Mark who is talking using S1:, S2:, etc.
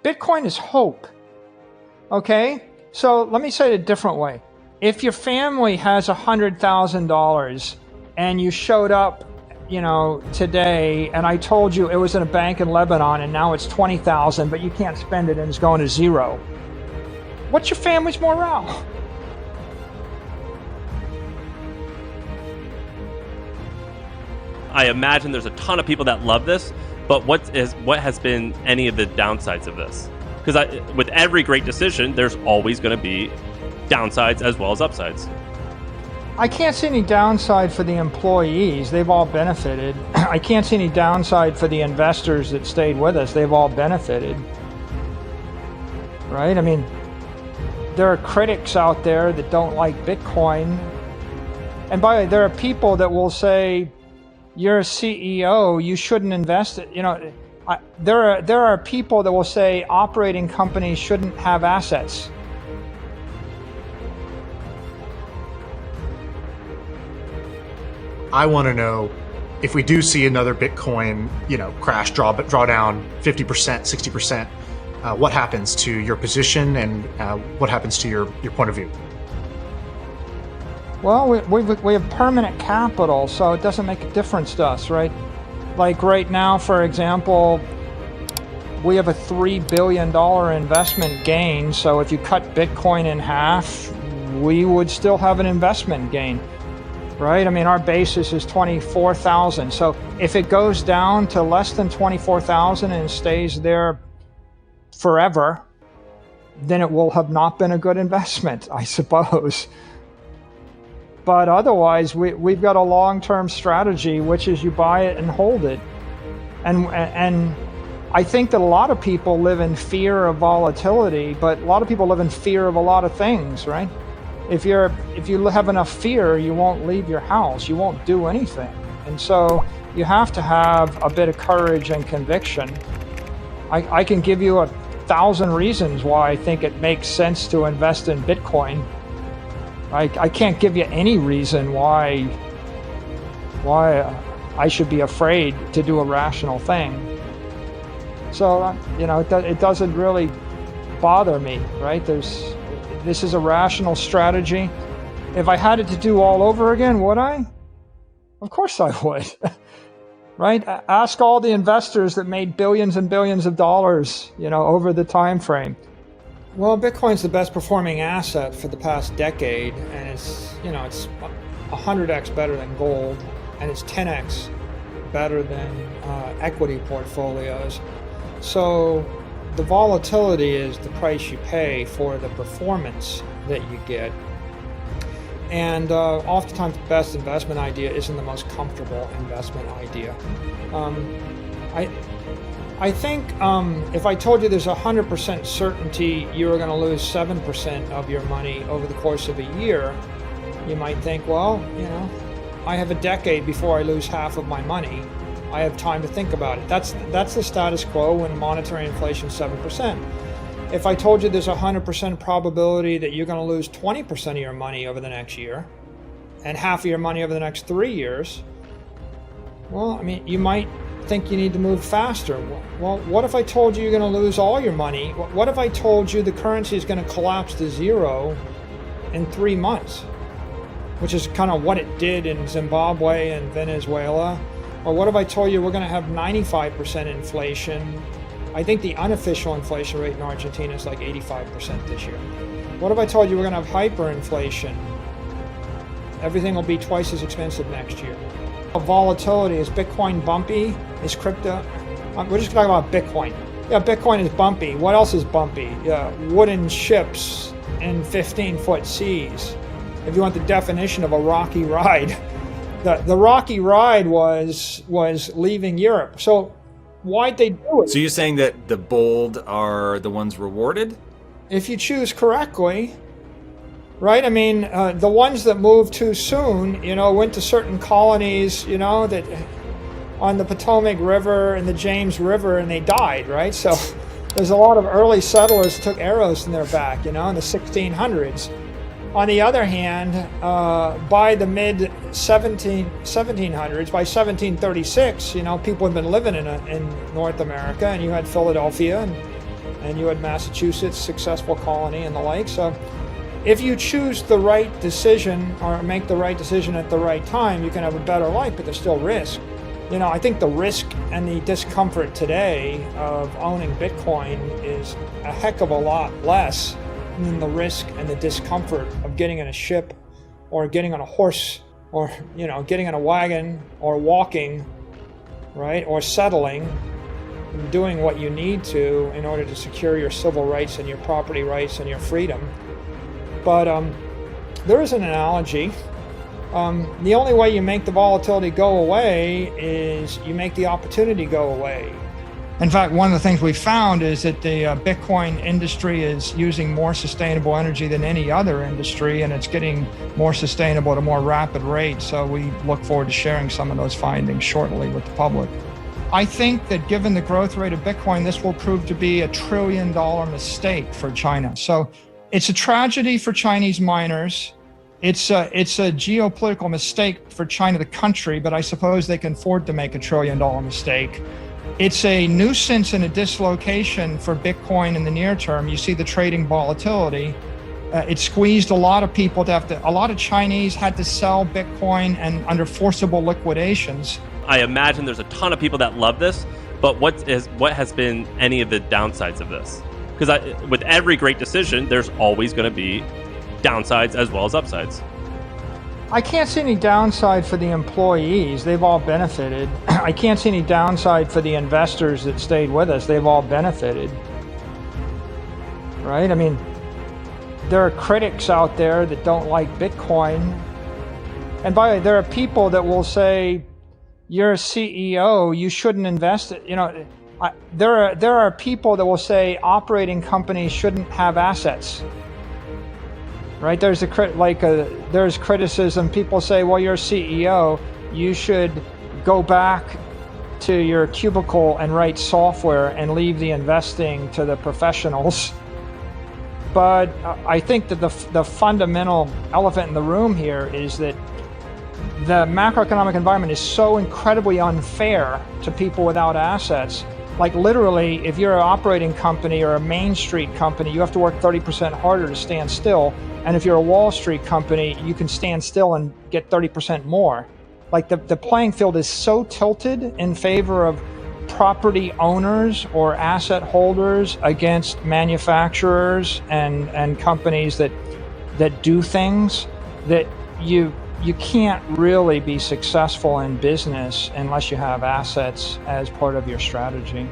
S1: Bitcoin is hope. Okay? So let me say it a different way. If your family has $100,000 and you showed up, today, and I told you it was in a bank in Lebanon and now it's 20,000, but you can't spend it and it's going to zero, what's your family's morale?
S2: I imagine there's a ton of people that love this, but what has been any of the downsides of this? Because with every great decision, there's always going to be downsides as well as upsides.
S1: I can't see any downside for the employees. They've all benefited. I can't see any downside for the investors that stayed with us. They've all benefited. Right? I mean, there are critics out there that don't like Bitcoin. And by the way, there are people that will say, you're a CEO, you shouldn't invest it. There are people that will say operating companies shouldn't have assets.
S3: I want to know if we do see another Bitcoin, crash, draw down 50%, 60%, what happens to your position and what happens to your point of view?
S1: Well, we have permanent capital, so it doesn't make a difference to us, right? Like right now, for example, we have a $3 billion investment gain, so if you cut Bitcoin in half, we would still have an investment gain. Right? I mean, our basis is 24,000. So if it goes down to less than 24,000 and stays there forever, then it will have not been a good investment, I suppose. But otherwise, we've got a long-term strategy, which is you buy it and hold it. And I think that a lot of people live in fear of volatility, but a lot of people live in fear of a lot of things, right? If you have enough fear, you won't leave your house, you won't do anything. And so you have to have a bit of courage and conviction. I can give you 1,000 reasons why I think it makes sense to invest in Bitcoin. I can't give you any reason why I should be afraid to do a rational thing. So, it doesn't really bother me, right? This is a rational strategy. If I had it to do all over again, would I? Of course I would. Right? Ask all the investors that made billions and billions of dollars, over the time frame. Well, Bitcoin's the best performing asset for the past decade, and it's 100x better than gold, and it's 10x better than equity portfolios. So the volatility is the price you pay for the performance that you get. And oftentimes the best investment idea isn't the most comfortable investment idea. I think if I told you there's 100% certainty you're going to lose 7% of your money over the course of a year, you might think, well, I have a decade before I lose half of my money. I have time to think about it. That's the status quo when monetary inflation is 7%. If I told you there's a 100% probability that you're going to lose 20% of your money over the next year and half of your money over the next 3 years, well, I mean, you might think you need to move faster. Well, what if I told you you're going to lose all your money? What if I told you the currency is going to collapse to zero in 3 months, which is kind of what it did in Zimbabwe and Venezuela? Or what if I told you we're going to have 95% inflation? I think the unofficial inflation rate in Argentina is like 85% this year. What if I told you we're going to have hyperinflation? Everything will be twice as expensive next year. Volatility, is Bitcoin bumpy? Is crypto? We're just talking about Bitcoin. Yeah, Bitcoin is bumpy. What else is bumpy? Yeah, wooden ships in 15-foot seas. If you want the definition of a rocky ride. The rocky ride was leaving Europe. So why'd they do it?
S4: So you're saying that the bold are the ones rewarded?
S1: If you choose correctly, right? I mean, the ones that moved too soon, went to certain colonies, that on the Potomac River and the James River, and they died, right? So there's a lot of early settlers that took arrows in their back, in the 1600s. On the other hand, by the mid-1700s, by 1736, people had been living in North America, and you had Philadelphia, and you had Massachusetts, successful colony and the like. So if you choose the right decision or make the right decision at the right time, you can have a better life, but there's still risk. I think the risk and the discomfort today of owning Bitcoin is a heck of a lot less than the risk and the discomfort of getting in a ship or getting on a horse or, getting in a wagon or walking, right? Or settling, doing what you need to in order to secure your civil rights and your property rights and your freedom. But there is an analogy. The only way you make the volatility go away is you make the opportunity go away. In fact, one of the things we found is that the Bitcoin industry is using more sustainable energy than any other industry, and it's getting more sustainable at a more rapid rate. So we look forward to sharing some of those findings shortly with the public. I think that given the growth rate of Bitcoin, this will prove to be $1 trillion mistake for China. So it's a tragedy for Chinese miners. It's a geopolitical mistake for China, the country, but I suppose they can afford to make $1 trillion mistake. It's a nuisance and a dislocation for Bitcoin in the near term. You see the trading volatility. It squeezed a lot of people a lot of Chinese had to sell Bitcoin and under forcible liquidations.
S2: I imagine there's a ton of people that love this, but what has been any of the downsides of this? Because with every great decision, there's always going to be downsides as well as upsides.
S1: I can't see any downside for the employees. They've all benefited. I can't see any downside for the investors that stayed with us. They've all benefited. Right? I mean, there are critics out there that don't like Bitcoin. And by the way, there are people that will say, you're a CEO, you shouldn't invest. There are people that will say operating companies shouldn't have assets. Right? There's criticism. People say, well, you're a CEO, you should go back to your cubicle and write software and leave the investing to the professionals. But I think that the fundamental elephant in the room here is that the macroeconomic environment is so incredibly unfair to people without assets. Like literally, if you're an operating company or a Main Street company, you have to work 30% harder to stand still. And if you're a Wall Street company, you can stand still and get 30% more. Like the playing field is so tilted in favor of property owners or asset holders against manufacturers and companies that do things that you can't really be successful in business unless you have assets as part of your strategy.